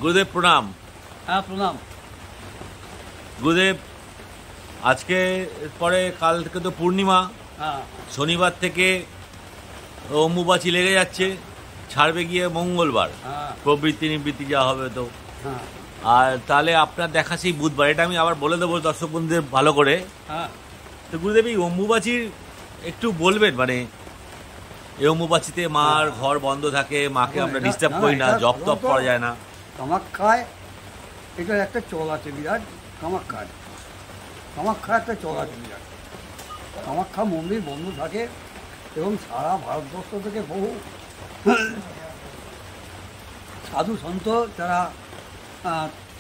গুরুদেব প্রণাম। হ্যাঁ প্রণাম। গুরুদেব, আজকে পরে কাল থেকে তো পূর্ণিমা, হ্যাঁ শনিবার থেকে অম্বুবাচী লেগে যাচ্ছে, ছাড়বে গিয়ে মঙ্গলবার, হ্যাঁ প্রবৃত্তি নিবৃত্তি যা হবে তো। হ্যাঁ আর তাহলে আপনার দেখা সেই বুধবার, এটা আমি আবার বলে দেবো দর্শক বন্ধুদের ভালো করে। হ্যাঁ তো গুরুদেব, এই অম্বুবাচীর একটু বলবেন, মানে এই অম্বুবাচীতে মার ঘর বন্ধ থাকে, মাকে আমরা ডিস্টার্ব করি না, জপ টপ করা যায় না। কামাখ্যায় এটার একটা চল আছে বিরাট। কামাখ্যা একটা চল আছে বিরাট। কামাখ্যা মন্দির বন্ধ থাকে এবং সারা ভারতবর্ষ থেকে বহু সাধু সন্ত যারা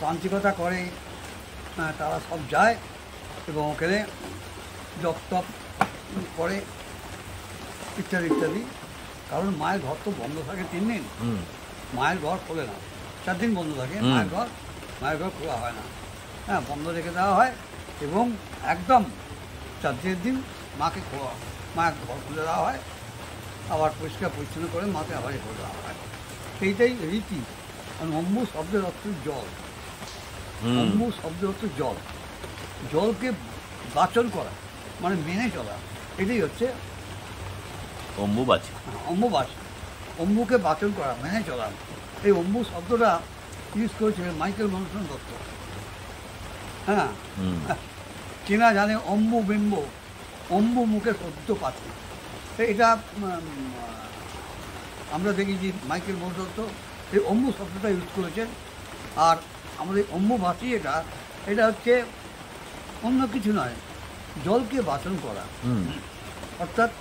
তান্ত্রিকতা করে তারা সব যায় এবং ওখানে জপ টপ করে ইত্যাদি ইত্যাদি। কারণ মায়ের ঘর তো বন্ধ থাকে 3 দিন, মায়ের ঘর খোলে না, 4 দিন বন্ধ থাকে মায়ের ঘর খোলা হয় না, হ্যাঁ বন্ধ রেখে দেওয়া হয় এবং একদম 4 দিন মায়ের ঘর খুলে দেওয়া হয়, আবার পরিষ্কার পরিচ্ছন্ন করে মাকে আবার করে দেওয়া হয়। সেইটাই রীতি। কারণ অম্বু শব্দের অর্থ জল, অম্বু শব্দের অর্থ জল, জলকে বাচন করা মানে মেনে চলা, এটাই হচ্ছে অম্বুবাচী। অম্বুকে বাচন করা, মেনে চলা। এই অম্বু শব্দটা ইউজ করেছিলেন মাইকেল মধুসূদন দত্ত। হ্যাঁ, চেনা জানে অম্বু বিম্ব, অম্বু মুখে সত্য পাচ্ছে। এটা আমরা দেখি যে মাইকেল মধুসূদন দত্ত এই অম্বু শব্দটা ইউজ করেছেন। আর আমাদের অম্বুবাচী এটা হচ্ছে অন্য কিছু নয়, জলকে বাচন করা। অর্থাৎ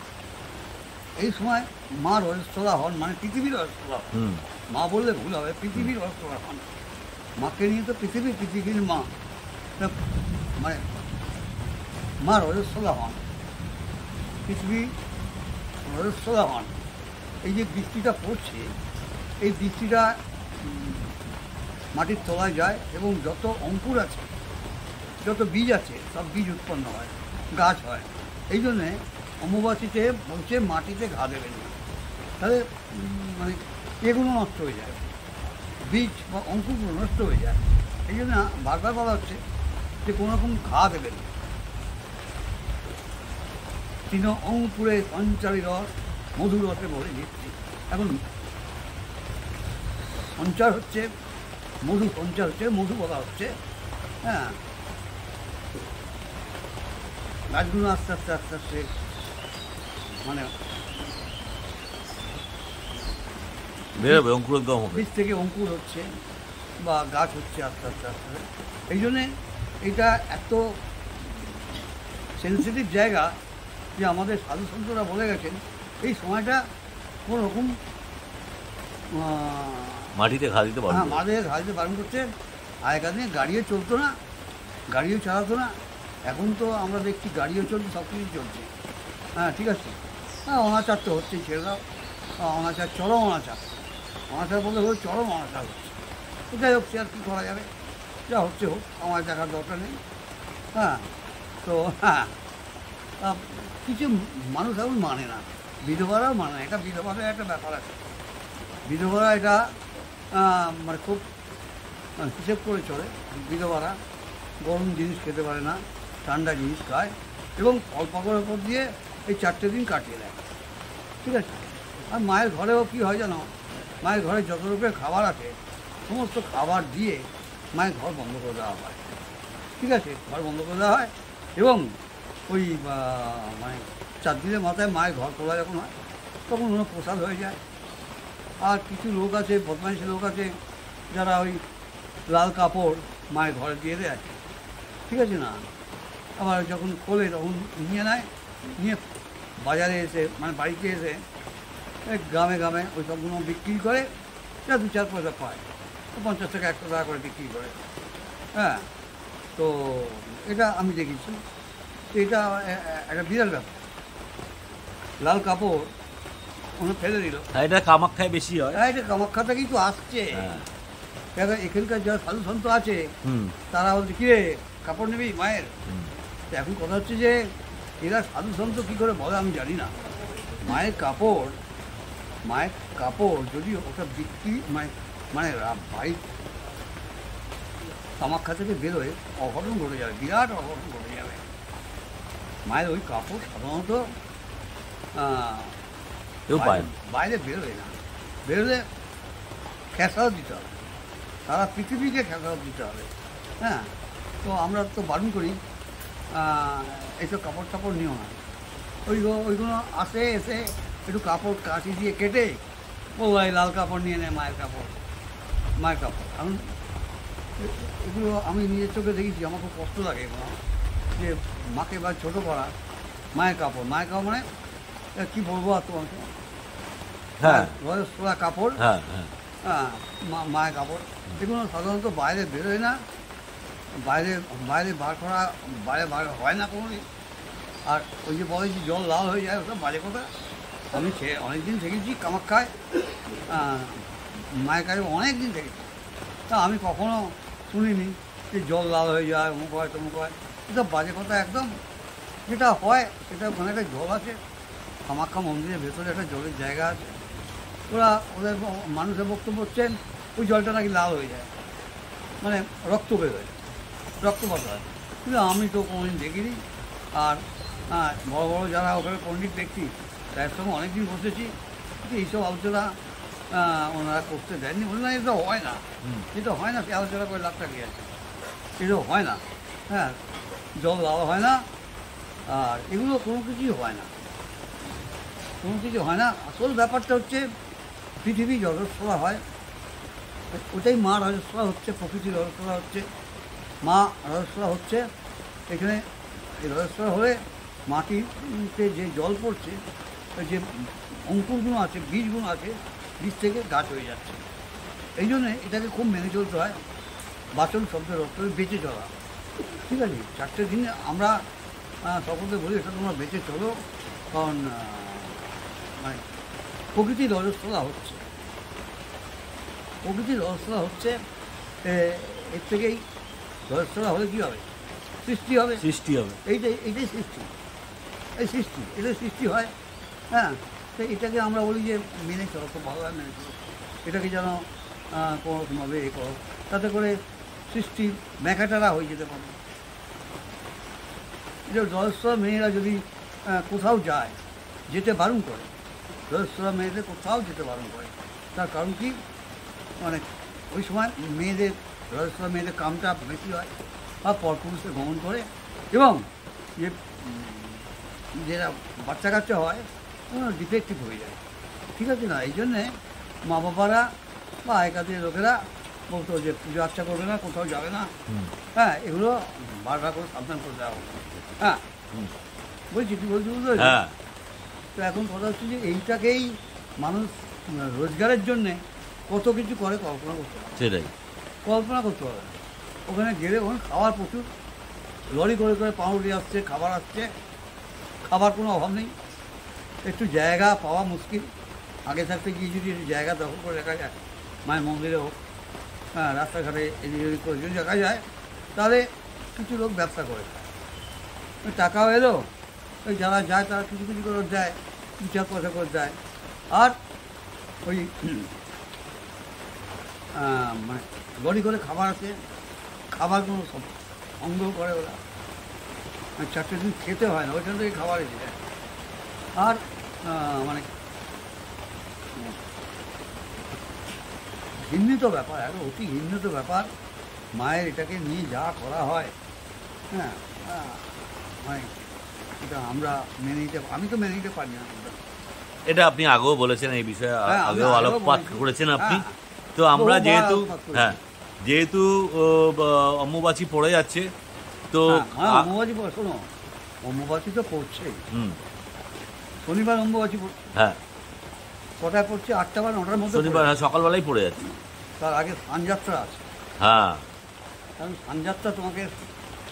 এই সময় মা রজস্বলা হন, মানে পৃথিবীর রজস্বলা হন। মা বললে ভুল হবে, পৃথিবীর রজস্বলা হন। মাকে নিয়ে তো পৃথিবীর মা, মানে মা রজস্বলা হন, পৃথিবী রজস্বলা হন। এই যে বৃষ্টিটা পড়ছে, এই বৃষ্টিটা মাটির তলায় যায় এবং যত অঙ্কুর আছে, যত বীজ আছে, সব বীজ উৎপন্ন হয়, গাছ হয়। এই জন্যে অম্বুবাচীতে বলছে মাটিতে ঘা দেবেন না, তাহলে মানে এগুলো নষ্ট হয়ে যায়, বীজ বা অঙ্কুরগুলো নষ্ট হয়ে যায়। এই জন্য বারবার বলা হচ্ছে যে কোনো রকম ঘা দেবেন। তৃণ অঙ্কুরে সঞ্চারী রস মধুর রসে ভরে দিচ্ছি। এখন সঞ্চার হচ্ছে মধু বলা হচ্ছে। হ্যাঁ, গাছগুলো আস্তে আস্তে মানে বেরোবে, অঙ্কুরোদ্গম হবে, বীজ থেকে অঙ্কুর হচ্ছে বা গাছ হচ্ছে আস্তে আস্তে। এই জন্যে এটা এত সেন্সিটিভ জায়গা যে আমাদের সাধু সন্তরা বলে গেছেন এই সময়টা কোনো রকম মাটিতে ঘা দিতে পারবে। হ্যাঁ, মাটিতে ঘা দিতে বারণ করছে। আগেকার দিনে গাড়িও চলতো না, গাড়িও চালাতো না। এখন তো আমরা দেখছি গাড়িও চলছে, সব কিছুই চলছে। হ্যাঁ, ঠিক আছে। হ্যাঁ, অনাচার তো হচ্ছেই, ছেলেরাও অনাচার, চরম অনাচার বলতে হলে চরম অনাচার হচ্ছে। যাই হোক, সে আর কী করা যাবে, যা হচ্ছে হোক, আমার দেখার দরকার নেই। হ্যাঁ, তো হ্যাঁ, কিছু মানুষ এখন মানে না, বিধবারাও মানে না। এটা বিধবাদের একটা ব্যাপার আছে, বিধবারা এটা মানে খুব হিসেব করে চলে। বিধবারা গরম জিনিস খেতে পারে না, ঠান্ডা জিনিস খায় এবং ফল পাকড়ের উপর দিয়ে এই 4টে দিন কাটিয়ে দেয়, ঠিক আছে। আর মায়ের ঘরেও কী হয় জানো, মায়ের ঘরে যত রকমের খাবার আছে সমস্ত খাবার দিয়ে মায়ের ঘর বন্ধ করে দেওয়া হয়, ঠিক আছে। ঘর বন্ধ করে দেওয়া হয় এবং ওই মানে 4 দিনের মাথায় মায়ের ঘর খোলা যখন হয় তখন ওগুলো প্রসাদ হয়ে যায়। আর কিছু লোক আছে, বদমাইশি লোক আছে, যারা ওই লাল কাপড় মায়ের ঘরে দিয়ে দেয়, ঠিক আছে না। আবার যখন খোলে তখন নিয়ে বাজারে এসে, মানে বাড়িতে এসে গ্রামে ওই সবগুলো বিক্রি করে, যা 2-4 পয়সা পায়, 50 টাকা 100 টাকা করে বিক্রি করে। হ্যাঁ, তো এটা আমি দেখেছি, এটা একটা বিরাট ব্যাপার। লাল কাপড় ওরা ফেলে দিল। এটা কামাখ্যায় বেশি হয়। হ্যাঁ, এটা কামাখ্যা থেকেই তো আসছে। এখানকার যারা সাধু সন্ত আছে তারা বলছে, কিরে কাপড় নিবি মায়ের? এখন কথা হচ্ছে যে এরা সাধু সন্ত কী করে বলে আমি জানি না। মায়ের কাপড় যদি ওটা বিক্রি মানে বাড়ি কামাখ্যা থেকে বেরোয় অঘটন ঘটে যাবে, বিরাট অঘটন ঘটে যাবে। মায়ের ওই কাপড় সাধারণত কেউ পায় না। বাইরে বেরোয় না, বেরোলে খেসারত দিতে হবে, সারা পৃথিবীকে খেসারত দিতে হবে। হ্যাঁ, তো আমরা তো বারণ করি এইসব কাপড় টাপড় নিও না। ওইগুলো এসে একটু কাপড় কাঁচি দিয়ে কেটে ও ভাই লাল কাপড় নিয়ে নেয়, মায়ের কাপড়। কারণ এগুলো আমি নিজের চোখে দেখেছি, আমার খুব কষ্ট লাগে এগুলো, যে মাকে বা ছোটো করা। মায়ের কাপড় মানে কী বলবো আর তোমাকে, হ্যাঁ, সোলা কাপড়, হ্যাঁ, হ্যাঁ, মায়ের কাপড়। এগুলো সাধারণত বাইরে বেরোয় না, বাইরে বার করা, বাইরে বার হয় না কোনোদিন। আর ওই যে বলে যে জল লাল হয়ে যায়, ওসব বাজে কথা। আমি অনেকদিন থেকেছি কামাখ্যায়, মায়ের কাছে অনেক দিন থেকেছি, তা আমি কখনো শুনিনি যে জল লাল হয়ে যায়, অমুক হয় তমুক হয়, এসব বাজে কথা একদম। যেটা হয় সেটা ওখানে একটা জল আছে, কামাখ্যা মন্দিরের ভেতরে একটা জলের জায়গা আছে। ওদের মানুষের বক্তব্য হচ্ছেন ওই জলটা নাকি লাল হয়ে যায়, মানে রক্ত বেরোয়, রক্তপাত হয়। কিন্তু আমি তো কোনোদিন দেখিনি। আর বড় বড় যারা ওখানে পণ্ডিত ব্যক্তি তাদের সঙ্গে অনেকদিন বসেছি, কিন্তু এইসব আলোচনা ওনারা করতে দেননি। বললেন এটা হয় না, এটা হয় না, সে আলোচনা করে লাভ টাকা আছে, এটাও হয় না। হ্যাঁ, জল লাল হয় না, আর এগুলো কোনো কিছুই হয় না, কোনো কিছু হয় না। আসল ব্যাপারটা হচ্ছে পৃথিবী রজস্বলা হয়, ওটাই মা রজস্বলা হচ্ছে, প্রকৃতি রজস্বলা হচ্ছে, মা রজস্বলা হচ্ছে। এখানে এই রজস্বলা হলে মাটিতে যে জল পড়ছে, যে অঙ্কুরগুলো আছে, বীজগুলো আছে, বীজ থেকে গাছ হয়ে যাচ্ছে। এই জন্যে এটাকে খুব মেনে চলতে হয়। বাচন শব্দের অর্থ বেঁচে চলা, ঠিক আছে? 4টে দিন আমরা সকলকে বলি এটা তোমরা বেঁচে চলো, কারণ মানে প্রকৃতির রজস্বলা হচ্ছে, প্রকৃতির রজস্বলা হচ্ছে। এর থেকেই রজস্বলা হলে কী হবে? সৃষ্টি হবে, এইটাই সৃষ্টি, এটাই সৃষ্টি হয়। হ্যাঁ, তো এটাকে আমরা বলি যে মেনে চলো, খুব ভালোভাবে মেনে চলো, এটাকে যেন কোনোরকমভাবে এ করো, তাতে করে সৃষ্টি ম্যাকাটারা হয়ে যেতে পারে। যে রজস্বলা মেয়েরা যদি কোথাও যায়, যেতে বারণ করে, রজস্বলা মেয়েদের কোথাও যেতে বারণ করে। তার কারণ কি, মানে ওই সময় রজস্বলা মেয়েদের কামটা বেশি হয়, বা পরপুরুষে গমন করে, এবং যে যেটা বাচ্চা কাচ্চা হয় ডিফেক্টিভ হয়ে যায়, ঠিক আছে না? এই জন্যে মা বাবারা বা আগেকার লোকেরা বলতো যে পুজো আর্চা করবে না, কোথাও যাবে না। হ্যাঁ, এগুলো বারবার করে সাবধান করে দেওয়া হবে। হ্যাঁ, বলছি কি বলছি, বুঝতে পারছি? তো এখন কথা হচ্ছে যে এইটাকেই মানুষ রোজগারের জন্যে কত কিছু করে, কল্পনা করতে হবে। সেটাই কল্পনা করতে হবে। ওখানে গেলে ওখানে খাওয়ার প্রচুর, লরি করে করে পাউরুটি আসছে, খাবার আসছে, খাবার কোনো অভাব নেই। একটু জায়গা পাওয়া মুশকিল, আগে থাকতে গিয়ে যদি একটু জায়গা দখল করে রাখা যায়, মায়ের মন্দিরে হোক, হ্যাঁ, রাস্তাঘাটে এদিক ওদিক করে যদি রাখা যায়, তাহলে কিছু লোক ব্যবসা করে, ওই টাকাও এলো, ওই যারা যায় তারা কিছু কিছু করে দেয়, 2-4 পয়সা করে দেয়। আর ওই মানে লরি করে খাবার আছে, খাবারগুলো সব সংগ্রহ করে ওরা, 4টে দিন খেতে হয় না, ওইখান থেকে খাবার এসে যায়। আর মানে ঘৃণিত ব্যাপার, একটা অতি ঘৃণিত ব্যাপার মায়ের এটাকে নিয়ে যা করা হয়। হ্যাঁ, মানে এটা আমরা মেনে নিতে, আমি তো মেনে নিতে পারি না। এটা আপনি আগেও বলেছেন, এই বিষয়ে আগেও আলোকপাত করেছেন আপনি। হ্যাঁ, তো আমরা যেহেতু অম্বুবাচী পড়ে যাচ্ছে, তো অম্বুবাচী শোনো, অম্বুবাচী তো পড়ছে, শনিবার অম্বুবাচী পড়ছে। হ্যাঁ, কটায় পড়ছে? 8টা বা 9টার মধ্যে শনিবার সকালবেলাই পড়ে যাচ্ছে। তার আগে স্নানযাত্রা আছে। হ্যাঁ, কারণ স্নানযাত্রা তোমাকে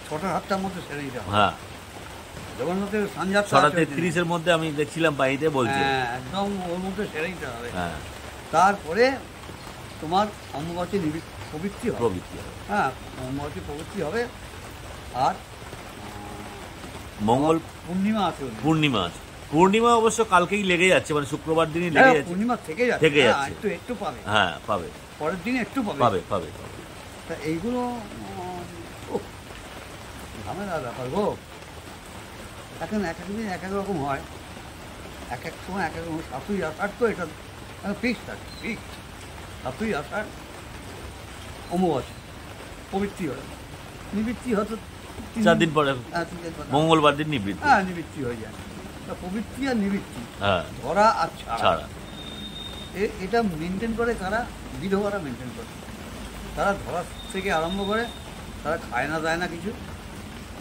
6টা-7টার মধ্যে সেরে দিতে হবে। হ্যাঁ, জগন্নাথের স্নানযাত্রা 6:33-এর মধ্যে আমি দেখছিলাম বাড়িতে বলছি। হ্যাঁ, একদম ওর মধ্যে সেরে দিতে হবে। হ্যাঁ, তারপরে তোমার অম্বুবাচী প্রবৃত্তি হবে। প্রবৃত্তি হবে। হ্যাঁ, অম্বুবাচী প্রবৃত্তি হবে। আর মঙ্গল পূর্ণিমা আছে ওদিন। পূর্ণিমা আছে। পূর্ণিমা অবশ্য কালকেই লেগে যাচ্ছে, মানে শুক্রবার দিনই লেগে হ্যাঁ, যাচ্ছে। পূর্ণিমা থেকে যাচ্ছে, থেকে হ্যাঁ, যাচ্ছে। একটু পাবে, হ্যাঁ পাবে, পরের দিনে একটু পাবে। পাবে পাবে। তা এইগুলো উফ, ঝামেলার ব্যাপার গো। এখন এক এক দিন এক এক রকম হয়, এক এক সময় এক এক রকম। 7ই আষাঢ় তো এটা ফিক্স থাকে, ফিক্স। 7ই আষাঢ় অমাবস্যা, প্রবৃত্তি হয়, নিবৃত্তি হয়তো 4 দিন পরে হ্যাঁ, 3 দিন পরে। মঙ্গলবার দিন নিবৃত্তি। হ্যাঁ, নিবৃত্তি হয়ে যায়। তা প্রবৃত্তি আর নিবৃত্তি, হ্যাঁ, ধরা আর ছাড়া, ছাড়া। এটা মেনটেন করে কারা? বিধবারা মেনটেন করে। তারা ধরা থেকে আরম্ভ করে, তারা খায় না দেয় না কিছু,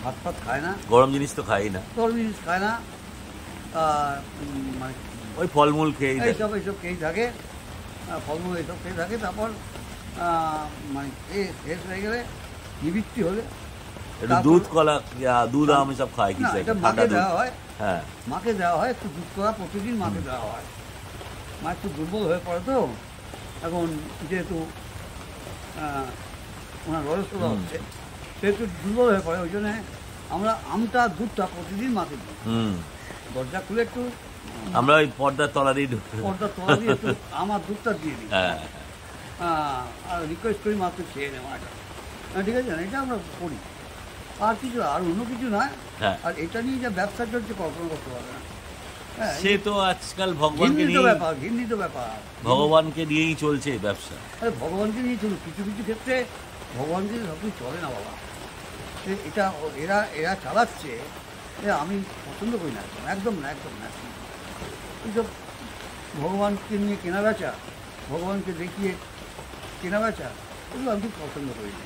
ভাত ফাত খায় না, গরম জিনিস তো খাই না, গরম জিনিস খায় না, মানে ওই ফলমূল খেয়েই থাকে। এইসব খেয়েই থাকে, ফলমূল এইসব খেয়ে থাকে। তারপর মানে শেষ হয়ে গেলে নিবৃত্তি হলে একটু তারপর- দুধ কলা, দুধ আম এসব খাই না, কিছু এটা একটা, মাকে ঠান্ডা দুধ। দেওয়া হয়, হ্যাঁ, মাকে দেওয়া হয় একটু দুধ করা প্রতিদিন মাকে দেওয়া হয়। মা একটু দুর্বল হয়ে পড়ে তো এখন, যেহেতু ওনার বয়সটা হচ্ছে, সে একটু দুর্বল হয়ে পড়ে। ওই জন্যে আমরা আমটা দুধটা প্রতিদিন মাকে দিই। দরজা খুলে একটু আমরা ওই পর্দার তলা দিয়ে পর্দা তলা দিয়ে একটু আমার দুধটা দিয়ে দিই, হ্যাঁ, আর রিকোয়েস্ট করি মাকে খেয়ে নেওয়া এটা। ঠিক আছে, এটা আমরা করি, আর কিছু আর অন্য কিছু নয়। হ্যাঁ। আর এটা নিয়ে যা ব্যবসা চলছে কল্পনা করতে পারবে না। হ্যাঁ, সে তো আজকাল ভগবানকে ঘৃণিত নিয়ে, ব্যাপার, ঘৃণিত ব্যাপার। ভগবানকে নিয়েই চলছে ব্যবসা। আরে ভগবানকে নিয়ে চলুক, কিছু কিছু ক্ষেত্রে ভগবানকে সব কিছু চলে না বাবা। এটা এরা চালাচ্ছে, আমি পছন্দ করি না, একদম না, একদম না। এইসব ভগবানকে নিয়ে কেনা বেচা, ভগবানকে দেখিয়ে কেনা বেচা, এগুলো আমি খুব পছন্দ করি না।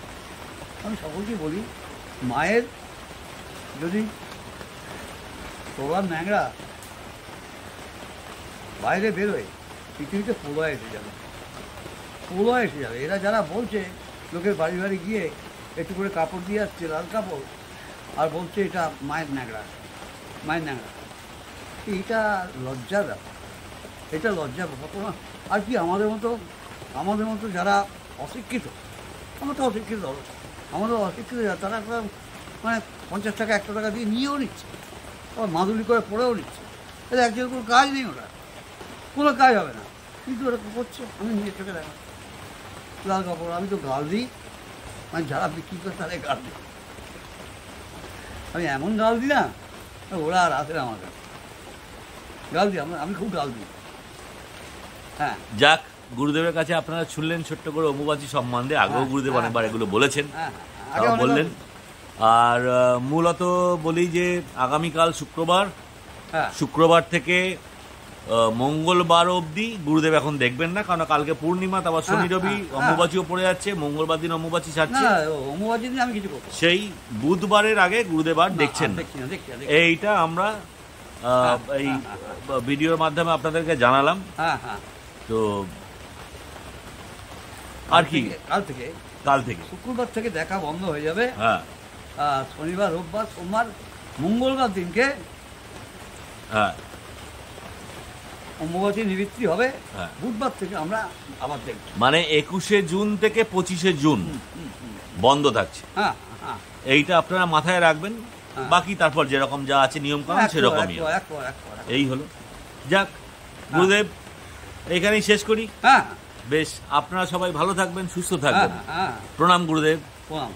আমি সকলকে বলি, মায়ের যদি প্রভাব ন্যাংরা বাইরে বেরোয়, পৃথিবীতে প্রলয় এসে যাবে, প্রলয় এসে যাবে। এরা যারা বলছে, লোকের বাড়ি বাড়ি গিয়ে একটু করে কাপড় দিয়ে আসছে, লাল কাপড়, আর বলছে এটা মায়ের ন্যাংরা, মায়ের ন্যাংরা, এটা লজ্জার ব্যাপার, এটা লজ্জার ব্যাপার। কোনো আর কি আমাদের মতো যারা অশিক্ষিত, আমরা তো অশিক্ষিত, আমাদের অশিক্ষিত যারা, তারা একটা মানে 50 টাকা 100 টাকা দিয়ে নিয়েও নিচ্ছে, আবার মাদুলি করে পড়েও নিচ্ছে। এটা একজনের কোনো কাজ নেই, ওটা কোনো কাজ হবে না, কিন্তু ওরা করছে। আমি নিজের চোখে দেখা লাল কাপড়, আমি তো গাল দিই, মানে যারা বিক্রি করে তাদের গাল দিই, আমি এমন গাল দিই না, ওরা আর আসে না আমার কাছে, গাল দিই, আমি খুব গাল দিই। হ্যাঁ, যাক, গুরুদেবের কাছে আপনারা শুনলেন ছোট্ট করে অম্বুবাচী সম্বন্ধে। আগেও গুরুদেব অনেকবার এগুলো বলেছেন, হ্যাঁ, তাও বললেন। আর মূলত বলি যে আগামীকাল শুক্রবার, হ্যাঁ, শুক্রবার থেকে মঙ্গলবার অবধি গুরুদেব এখন দেখবেন না, কারণ কালকে পূর্ণিমা, তারপর শনি রবি অম্বুবাচীও পড়ে যাচ্ছে, মঙ্গলবার দিন অম্বুবাচী ছাড়ছে। না, অম্বুবাচী দিন আমি কিছু করবো না। সেই বুধবারের আগে গুরুদেব আর দেখছেন না। দেখছি না। এইটা আমরা এই ভিডিওর মাধ্যমে আপনাদেরকে জানালাম। হ্যাঁ, হ্যাঁ, তো আর কি, কাল থেকে কাল থেকে শুক্রবার থেকে দেখা বন্ধ হয়ে যাবে। হ্যাঁ, শনিবার, রোববার, সোমবার, মঙ্গলবার দিনকে হ্যাঁ, অম্বুবাচী নিবৃত্তি হবে। হ্যাঁ। বুধবার থেকে আমরা আবার দেখব। মানে 21শে জুন থেকে 25শে জুন বন্ধ থাকছে। হ্যাঁ, হ্যাঁ, এইটা আপনারা মাথায় রাখবেন। হ্যাঁ। বাকি তারপর যেরকম যা আছে নিয়ম কানুন সেরকমই হবে। একবার। এই হলো। যাক গুরুদেব, এখানেই শেষ করি। হ্যাঁ, বেশ, আপনারা সবাই ভালো থাকবেন, সুস্থ থাকবেন। হ্যাঁ, প্রণাম গুরুদেব। প্রণাম।